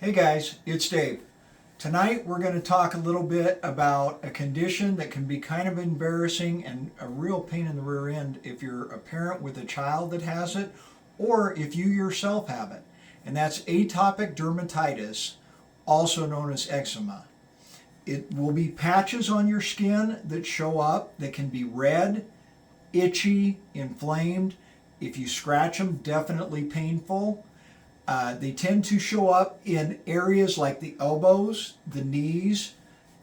Hey guys, it's Dave. Tonight we're going to talk a little bit about a condition that can be kind of embarrassing and a real pain in the rear end if you're a parent with a child that has it or if you yourself have it. And that's atopic dermatitis, also known as eczema. It will be patches on your skin that show up that can be red, itchy, inflamed. If you scratch them, definitely painful. They tend to show up in areas like the elbows, the knees,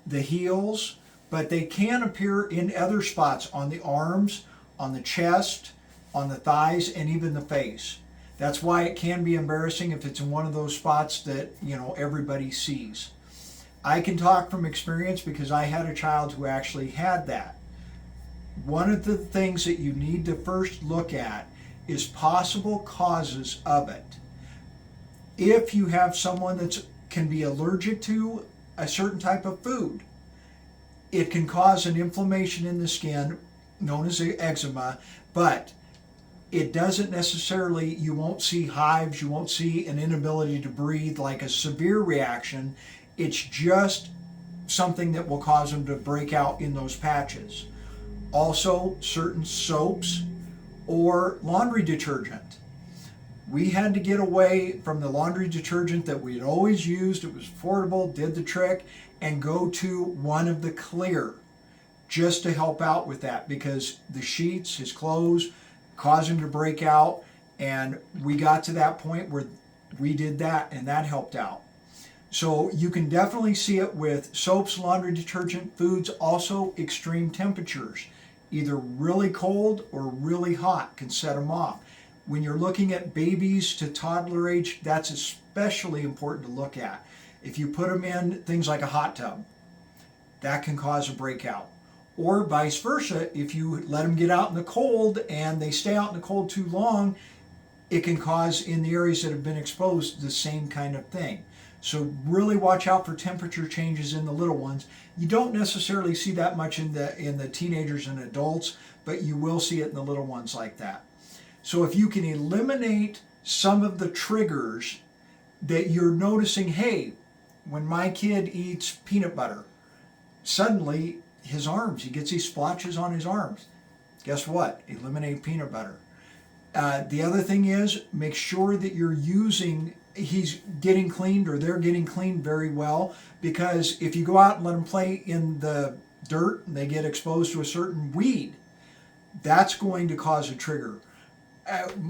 the heels, but they can appear in other spots on the arms, on the chest, on the thighs, and even the face. That's why it can be embarrassing if it's in one of those spots that, everybody sees. I can talk from experience because I had a child who actually had that. One of the things that you need to first look at is possible causes of it. If you have someone that can be allergic to a certain type of food, it can cause an inflammation in the skin known as eczema, but it doesn't necessarily, you won't see hives, you won't see an inability to breathe like a severe reaction. It's just something that will cause them to break out in those patches. Also, certain soaps or laundry detergent. We had to get away from the laundry detergent that we had always used. It was affordable, did the trick, and go to one of the clear just to help out with that because the sheets, his clothes, caused him to break out, and we got to that point where we did that and that helped out. So you can definitely see it with soaps, laundry detergent, foods, also extreme temperatures. Either really cold or really hot can set them off. When you're looking at babies to toddler age, that's especially important to look at. If you put them in things like a hot tub, that can cause a breakout. Or vice versa, if you let them get out in the cold and they stay out in the cold too long, it can cause, in the areas that have been exposed, the same kind of thing. So really watch out for temperature changes in the little ones. You don't necessarily see that much in the teenagers and adults, but you will see it in the little ones like that. So if you can eliminate some of the triggers that you're noticing, hey, when my kid eats peanut butter, suddenly his arms, he gets these splotches on his arms. Guess what? Eliminate peanut butter. The other thing is make sure that he's getting cleaned or they're getting cleaned very well, because if you go out and let them play in the dirt and they get exposed to a certain weed, that's going to cause a trigger.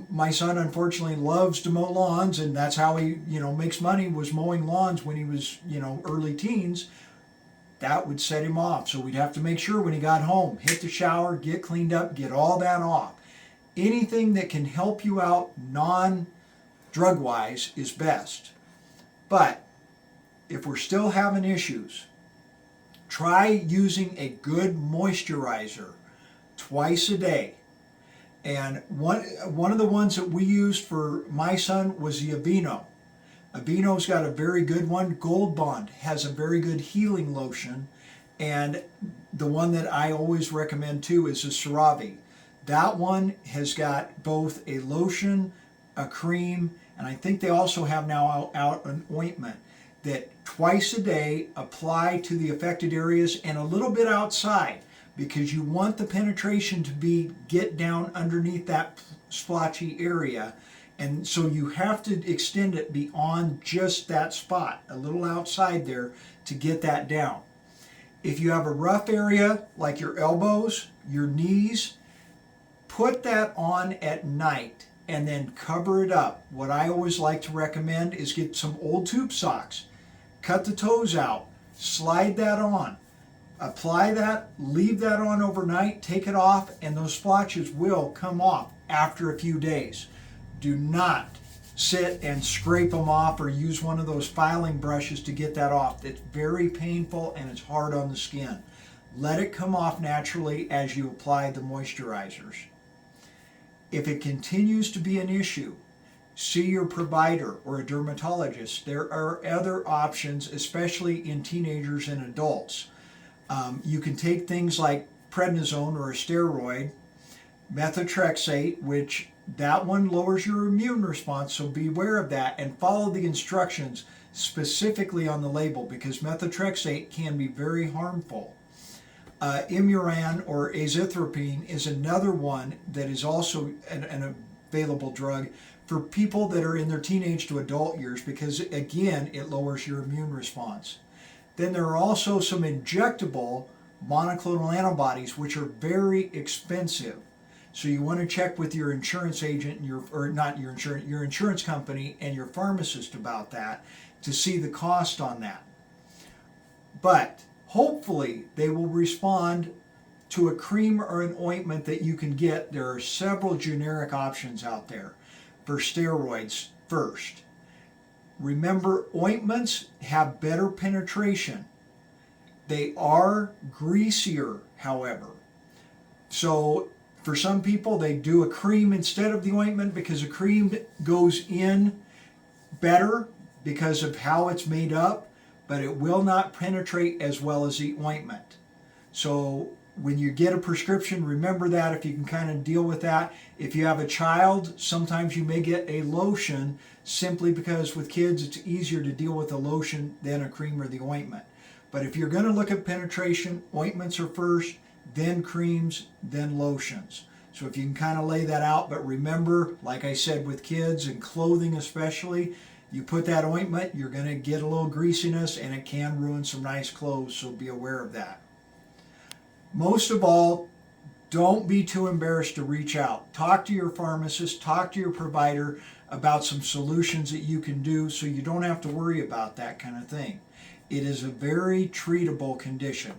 My son unfortunately loves to mow lawns, and that's how he makes money, was mowing lawns when he was early teens. That would set him off. So we'd have to make sure when he got home, hit the shower, get cleaned up, get all that off. Anything that can help you out non-drug wise is best. But if we're still having issues, try using a good moisturizer twice a day. And one of the ones that we used for my son was the Aveeno. Aveeno's got a very good one. Gold Bond has a very good healing lotion. And the one that I always recommend too is the CeraVe. That one has got both a lotion, a cream, and I think they also have now out an ointment that twice a day apply to the affected areas and a little bit outside, because you want the penetration to get down underneath that splotchy area. And so you have to extend it beyond just that spot, a little outside there, to get that down. If you have a rough area like your elbows, your knees, put that on at night and then cover it up. What I always like to recommend is get some old tube socks, cut the toes out, slide that on. Apply that, leave that on overnight, take it off, and those splotches will come off after a few days. Do not sit and scrape them off or use one of those filing brushes to get that off. It's very painful and it's hard on the skin. Let it come off naturally as you apply the moisturizers. If it continues to be an issue, see your provider or a dermatologist. There are other options, especially in teenagers and adults. You can take things like prednisone or a steroid, methotrexate, which That one lowers your immune response, so be aware of that and follow the instructions specifically on the label, because methotrexate can be very harmful. Imuran or azathioprine is another one that is also an available drug for people that are in their teenage to adult years, because again, it lowers your immune response. Then there are also some injectable monoclonal antibodies, which are very expensive. So you want to check with your insurance agent and your insurance company and your pharmacist about that to see the cost on that. But hopefully they will respond to a cream or an ointment that you can get. There are several generic options out there for steroids first. Remember, ointments have better penetration. They are greasier, however. So for some people, they do a cream instead of the ointment, because a cream goes in better because of how it's made up, but it will not penetrate as well as the ointment. So when you get a prescription, remember that, if you can kind of deal with that. If you have a child, sometimes you may get a lotion, simply because with kids it's easier to deal with a lotion than a cream or the ointment. But if you're going to look at penetration, ointments are first, then creams, then lotions. So if you can kind of lay that out, but remember, like I said, with kids and clothing especially, you put that ointment, you're going to get a little greasiness and it can ruin some nice clothes, so be aware of that. Most of all, don't be too embarrassed to reach out. Talk to your pharmacist, talk to your provider about some solutions that you can do, so you don't have to worry about that kind of thing. It is a very treatable condition.